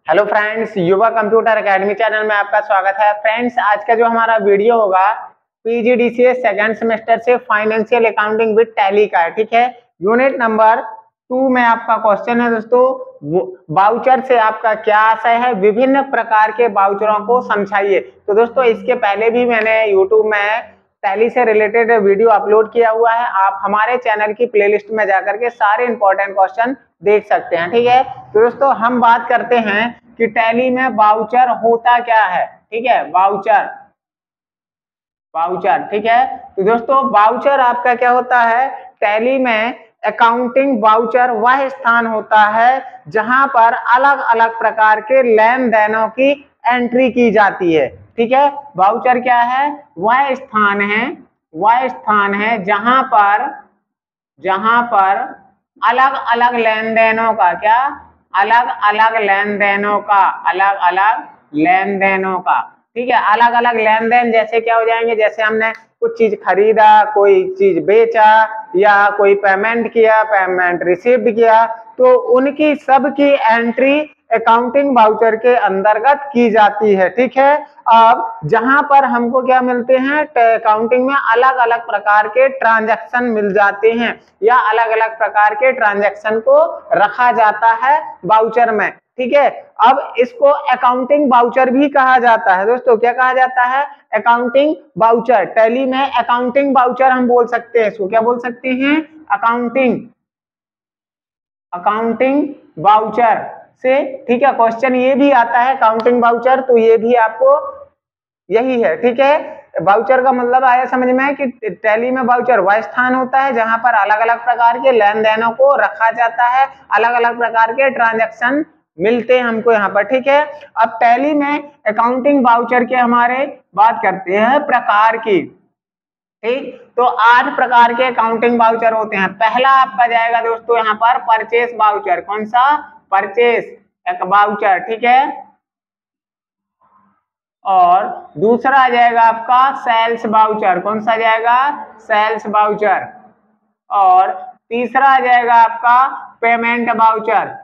Hello friends, युवा computer academy channel में आपका स्वागत है। फ्रेंड्स, आज का जो हमारा वीडियो होगा पीजीडीसीए सेकंड सेमेस्टर से फाइनेंशियल अकाउंटिंग विद टैली का है। ठीक है, यूनिट नंबर 2 में आपका क्वेश्चन है दोस्तों, वाउचर से आपका क्या आशय है, विभिन्न प्रकार के वाउचरों को समझाइए। तो दोस्तों, इसके पहले भी मैंने यूट्यूब में टैली से रिलेटेड वीडियो अपलोड किया हुआ है। आप हमारे चैनल की प्लेलिस्ट में जाकर के सारे इंपॉर्टेंट क्वेश्चन देख सकते हैं। ठीक है, तो दोस्तों हम बात करते हैं कि टैली में वाउचर होता क्या है। ठीक है, वाउचर वाउचर ठीक है, तो दोस्तों वाउचर आपका क्या होता है, टैली में अकाउंटिंग वाउचर वह स्थान होता है जहां पर अलग अलग प्रकार के लेन देनों की एंट्री की जाती है। ठीक है, वाउचर क्या है, वह स्थान है जहां पर अलग अलग लेन देनों का अलग अलग लेन देनों का ठीक है, अलग अलग लेन देन जैसे क्या हो जाएंगे, जैसे हमने कुछ चीज खरीदा, कोई चीज बेचा या कोई पेमेंट किया, पेमेंट रिसीव्ड किया, तो उनकी सबकी एंट्री अकाउंटिंग वाउचर के अंतर्गत की जाती है। ठीक है, अब जहां पर हमको क्या मिलते हैं, अकाउंटिंग में अलग अलग प्रकार के ट्रांजैक्शन मिल जाते हैं या अलग अलग प्रकार के ट्रांजैक्शन को रखा जाता है वाउचर में। ठीक है, अब इसको अकाउंटिंग वाउचर भी कहा जाता है। दोस्तों क्या कहा जाता है, अकाउंटिंग वाउचर। टैली में अकाउंटिंग वाउचर हम बोल सकते हैं, इसको क्या बोल सकते हैं, अकाउंटिंग वाउचर से। ठीक है, क्वेश्चन ये भी आता है अकाउंटिंग वाउचर, तो ये भी आपको यही है। ठीक है, वाउचर का मतलब आया समझ में कि टैली में वाउचर वह स्थान होता है जहां पर अलग अलग प्रकार के लेन देनों को रखा जाता है, अलग अलग प्रकार के ट्रांजैक्शन मिलते हैं हमको यहाँ पर। ठीक है, अब टैली में अकाउंटिंग वाउचर के हमारे बात करते हैं प्रकार की। ठीक, तो 8 प्रकार के अकाउंटिंग वाउचर होते हैं। पहला आपका जाएगा दोस्तों यहाँ पर परचेस वाउचर। कौन सा, परचेस वाउचर। ठीक है, और दूसरा आ जाएगा आपका सेल्स वाउचर। कौन सा जाएगा, सेल्स वाउचर। और तीसरा आ जाएगा आपका पेमेंट वाउचर।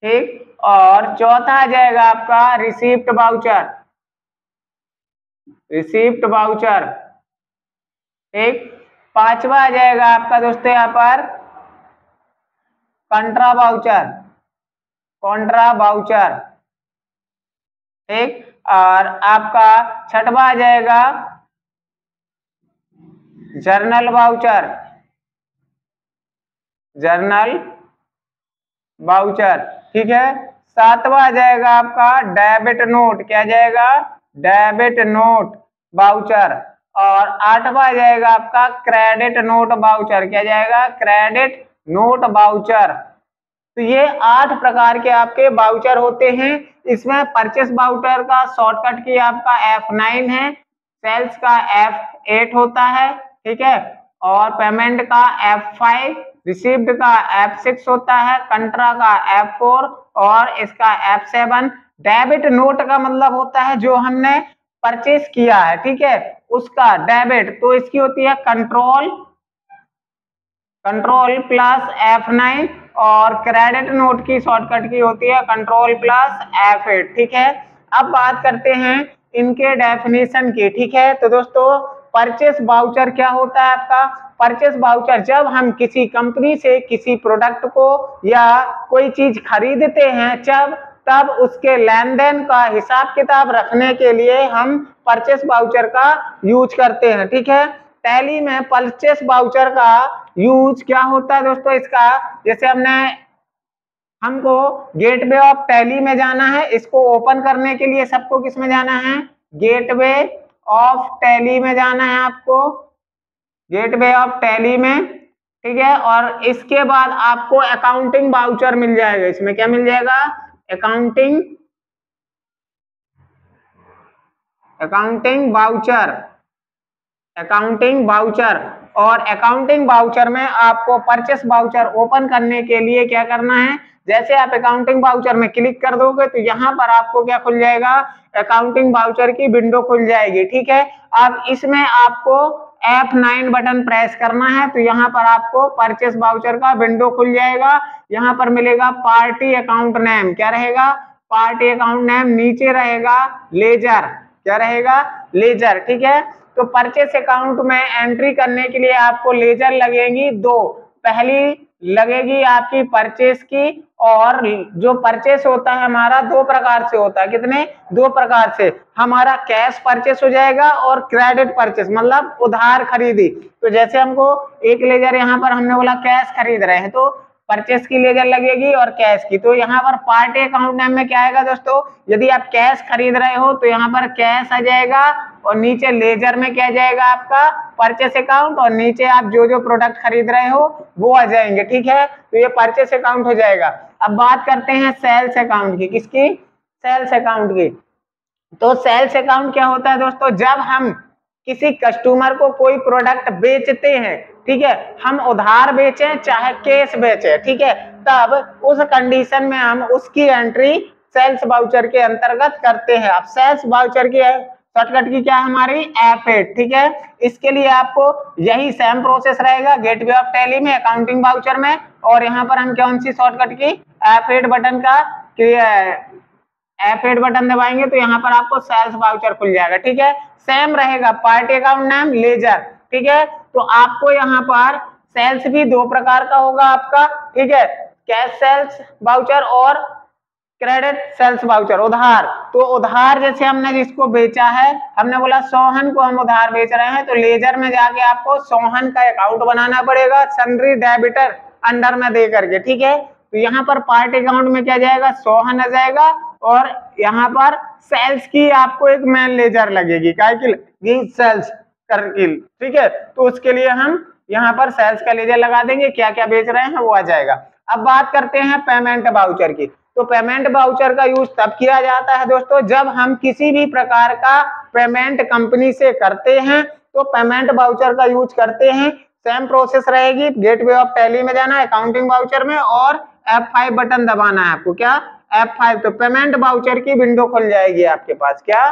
ठीक, और चौथा आ जाएगा आपका रिसीप्ट वाउचर। ठीक, पांचवा आ जाएगा आपका दोस्तों यहाँ पर कॉन्ट्रा वाउचर। ठीक, और आपका छठवा आ जाएगा जर्नल वाउचर। ठीक है, सातवां आ जाएगा आपका डेबिट नोट, क्या जाएगा, डेबिट नोट वाउचर। और आठवां आ जाएगा आपका क्रेडिट नोट वाउचर, क्या जाएगा, क्रेडिट नोट वाउचर। तो ये 8 प्रकार के आपके वाउचर होते हैं। इसमें परचेस वाउचर का शॉर्टकट की आपका F9 है, सेल्स का F8 होता है। ठीक है, और पेमेंट का F5, रिसीव्ड का F6 होता है, कंट्रा का F4 और इसका F7। डेबिट नोट का मतलब होता है जो हमने परचेस किया है, ठीक है, उसका डेबिट, तो इसकी होती है कंट्रोल प्लस F9, और क्रेडिट नोट की शॉर्टकट की होती है कंट्रोल प्लस F8। ठीक है, अब बात करते हैं इनके डेफिनेशन की। ठीक है, तो दोस्तों परचेस वाउचर क्या होता है आपका, परचेस वाउचर जब हम किसी कंपनी से किसी प्रोडक्ट को या कोई चीज खरीदते हैं तब उसके लेन देन का हिसाब किताब रखने के लिए हम परचेस वाउचर का यूज करते हैं। ठीक है, टैली में परचेस वाउचर का यूज क्या होता है दोस्तों, इसका जैसे हमको गेटवे ऑफ टैली में जाना है, इसको ओपन करने के लिए सबको किस में जाना है, गेटवे ऑफ टैली में जाना है आपको, गेटवे ऑफ टैली में। ठीक है, और इसके बाद आपको अकाउंटिंग वाउचर मिल जाएगा। इसमें क्या मिल जाएगा, अकाउंटिंग वाउचर। और अकाउंटिंग वाउचर में आपको परचेस वाउचर ओपन करने के लिए क्या करना है, जैसे आप अकाउंटिंग वाउचर में क्लिक कर दोगे तो यहाँ पर आपको क्या खुल जाएगा, अकाउंटिंग वाउचर की विंडो खुल जाएगी। ठीक है, अब इसमें आपको F9 बटन प्रेस करना है तो यहाँ पर आपको परचेस वाउचर का विंडो खुल जाएगा। यहाँ पर मिलेगा पार्टी अकाउंट नेम, क्या रहेगा, पार्टी अकाउंट नेम, नीचे रहेगा लेजर, क्या रहेगा, लेजर, ठीक है। तो परचेस अकाउंट में एंट्री करने के लिए आपको लेजर लगेगी दो, पहली लगेगी आपकी परचेस की, और जो परचेस होता है हमारा दो प्रकार से होता है, कितने, दो प्रकार से, हमारा कैश परचेस हो जाएगा और क्रेडिट परचेस मतलब उधार खरीदी। तो जैसे हमको एक लेजर यहाँ पर हमने बोला कैश खरीद रहे हैं तो परचेस की लेजर लगेगी और कैश की। तो यहाँ पर पार्टी अकाउंट नेम में क्या आएगा दोस्तों, यदि आप कैश खरीद रहे हो तो यहाँ पर कैश आ जाएगा और नीचे लेजर में क्या जाएगा आपका परचेस अकाउंट, और नीचे आप जो जो प्रोडक्ट खरीद रहे हो वो आ जाएंगे, ठीक है। तो ये परचेस अकाउंट हो जाएगा। अब बात करते हैं सेल्स अकाउंट की, किसकी, सेल्स अकाउंट की। तो सेल्स अकाउंट क्या होता है दोस्तों, जब हम किसी कस्टमर को कोई प्रोडक्ट बेचते हैं, ठीक है, हम उधार बेचें चाहे कैश बेचें, ठीक है, तब उस कंडीशन में हम उसकी एंट्री सेल्स वाउचर के अंतर्गत करते हैं। अब सेल्स वाउचर की शॉर्टकट की क्या है हमारी, F8, ठीक है। इसके लिए आपको यही सेम प्रोसेस रहेगा गेटवे ऑफ टैली में, अकाउंटिंग वाउचर में, और यहाँ पर हम कौन सी शॉर्टकट की F8 बटन का F8 बटन दबाएंगे तो यहाँ पर आपको सेल्स वाउचर खुल जाएगा, ठीक है। सेम रहेगा पार्टी अकाउंट नेम लेजर, ठीक है। तो आपको यहाँ पर सेल्स भी दो प्रकार का होगा आपका, ठीक है, कैश सेल्स वाउचर और क्रेडिट सेल्स वाउचर, उधार। तो उधार जैसे हमने जिसको बेचा है, हमने बोला सोहन को हम उधार बेच रहे हैं, तो लेजर में जाके आपको सोहन का अकाउंट बनाना पड़ेगा सन्ड्री डेबिटर अंडर में दे करके, ठीक है। तो यहाँ पर पार्टी अकाउंट में क्या जाएगा, सोहन आ जाएगा, और यहाँ पर सेल्स की आपको एक मेन लेजर लगेगी, क्या की सेल्स करके, ठीक है। तो उसके लिए हम यहाँ पर सेल्स का लेजर लगा देंगे, क्या क्या बेच रहे हैं वो आ जाएगा। अब बात करते हैं पेमेंट वाउचर की। तो पेमेंट वाउचर का यूज तब किया जाता है दोस्तों जब हम किसी भी प्रकार का पेमेंट कंपनी से करते हैं, तो पेमेंट वाउचर का यूज करते हैं। सेम प्रोसेस रहेगी, गेटवे ऑफ टैली में जाना है अकाउंटिंग वाउचर में, और F5 बटन दबाना है आपको, क्या F5। तो पेमेंट वाउचर की विंडो खुल जाएगी आपके पास, क्या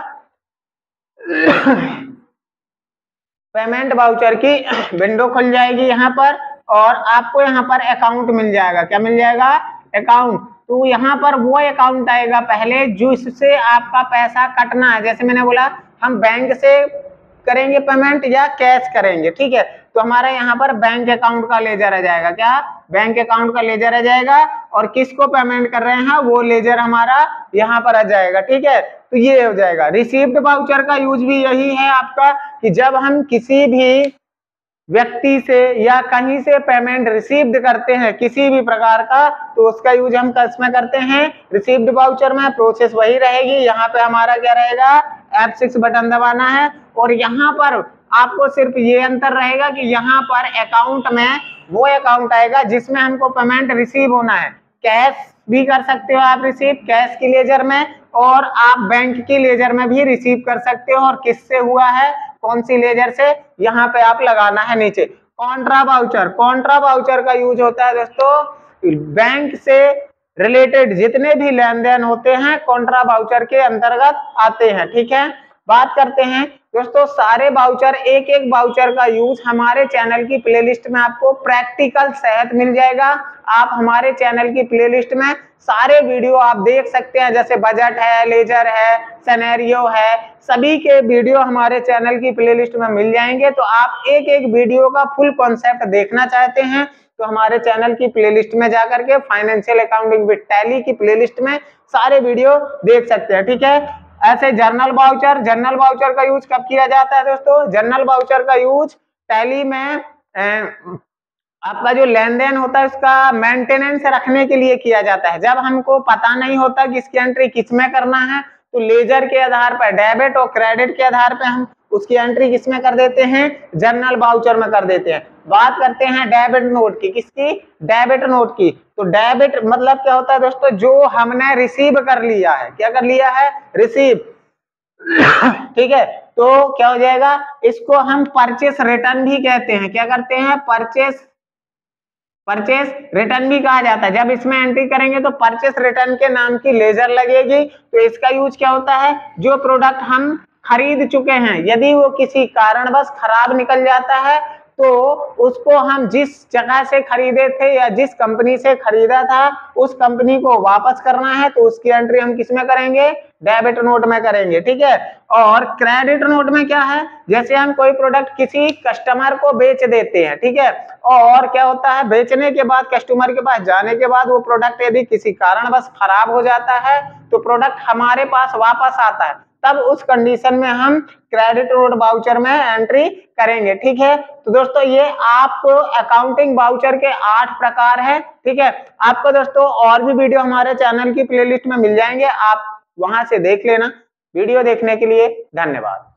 पेमेंट वाउचर की विंडो खुल जाएगी यहाँ पर, और आपको यहाँ पर अकाउंट मिल जाएगा, क्या मिल जाएगा, अकाउंट। तो यहाँ पर वो अकाउंट आएगा पहले जिससे आपका पैसा कटना है। जैसे मैंने बोला हम बैंक से करेंगे पेमेंट या कैश करेंगे, ठीक है, तो हमारा यहाँ पर बैंक अकाउंट का लेजर आ जाएगा, क्या बैंक अकाउंट का लेजर आ जाएगा, और किसको पेमेंट कर रहे हैं वो लेजर हमारा यहाँ पर आ जाएगा, ठीक है। तो ये हो जाएगा। रिसीव्ड वाउचर का यूज भी यही है आपका कि जब हम किसी भी व्यक्ति से या कहीं से पेमेंट रिसीव्ड करते हैं किसी भी प्रकार का, तो उसका यूज हम किसमें करते हैं, रिसीव्ड वाउचर में। प्रोसेस वही रहेगी, यहाँ पे हमारा क्या रहेगा, F6 बटन दबाना है, और यहाँ पर आपको सिर्फ ये अंतर रहेगा कि यहाँ पर अकाउंट में वो अकाउंट आएगा जिसमें हमको पेमेंट रिसीव होना है। कैश भी कर सकते हो आप रिसीव कैश की लेजर में, और आप बैंक की लेजर में भी रिसीव कर सकते हो, और किससे हुआ है, कौन सी लेजर से, यहाँ पे आप लगाना है नीचे। कॉन्ट्रा वाउचर, कॉन्ट्रा वाउचर का यूज होता है दोस्तों बैंक से रिलेटेड जितने भी लेन देन होते हैं कॉन्ट्रा वाउचर के अंतर्गत आते हैं, ठीक है। बात करते हैं दोस्तों सारे वाउचर, एक एक वाउचर का यूज हमारे चैनल की प्लेलिस्ट में आपको प्रैक्टिकल सहित मिल जाएगा। आप हमारे चैनल की प्लेलिस्ट में सारे वीडियो आप देख सकते हैं, जैसे बजट है, लेजर है, सिनेरियो है, सभी के वीडियो हमारे चैनल की प्लेलिस्ट में मिल जाएंगे। तो आप एक एक वीडियो का फुल कॉन्सेप्ट देखना चाहते हैं तो हमारे चैनल की प्लेलिस्ट में जाकर के फाइनेंशियल अकाउंटिंग विद टैली की प्लेलिस्ट में सारे वीडियो देख सकते हैं, ठीक है। ऐसे जर्नल वाउचर, जर्नल वाउचर का यूज कब किया जाता है दोस्तों, जर्नल वाउचर का यूज टैली में आपका जो लेन देन होता है उसका मेंटेनेंस रखने के लिए किया जाता है। जब हमको पता नहीं होता कि इसकी एंट्री किसमें करना है, तो लेजर के आधार पर, डेबिट और क्रेडिट के आधार पर हम उसकी एंट्री किसमें कर देते हैं, जर्नल वाउचर में कर देते हैं। बात करते हैं डेबिट नोट की, किसकी, डेबिट नोट की। तो डेबिट मतलब क्या होता है दोस्तों, जो हमने रिसीव कर लिया है, क्या कर लिया है, रिसीव, ठीक है। तो क्या हो जाएगा, इसको हम परचेस रिटर्न भी कहते हैं, क्या करते हैं, परचेस रिटर्न भी कहा जाता है। जब इसमें एंट्री करेंगे तो परचेस रिटर्न के नाम की लेजर लगेगी। तो इसका यूज क्या होता है, जो प्रोडक्ट हम खरीद चुके हैं, यदि वो किसी कारणवश खराब निकल जाता है तो उसको हम जिस जगह से खरीदे थे या जिस कंपनी से खरीदा था उस कंपनी को वापस करना है, तो उसकी एंट्री हम किस में करेंगे, डेबिट नोट में करेंगे, ठीक है। और क्रेडिट नोट में क्या है, जैसे हम कोई प्रोडक्ट किसी कस्टमर को बेच देते हैं, ठीक है, और क्या होता है, बेचने के बाद कस्टमर के पास जाने के बाद वो प्रोडक्ट यदि किसी कारणवश खराब हो जाता है तो प्रोडक्ट हमारे पास वापस आता है, तब उस कंडीशन में हम क्रेडिट नोट वाउचर में एंट्री करेंगे, ठीक है। तो दोस्तों ये आपको अकाउंटिंग वाउचर के 8 प्रकार हैं, ठीक है। आपको दोस्तों और भी वीडियो हमारे चैनल की प्लेलिस्ट में मिल जाएंगे, आप वहां से देख लेना। वीडियो देखने के लिए धन्यवाद।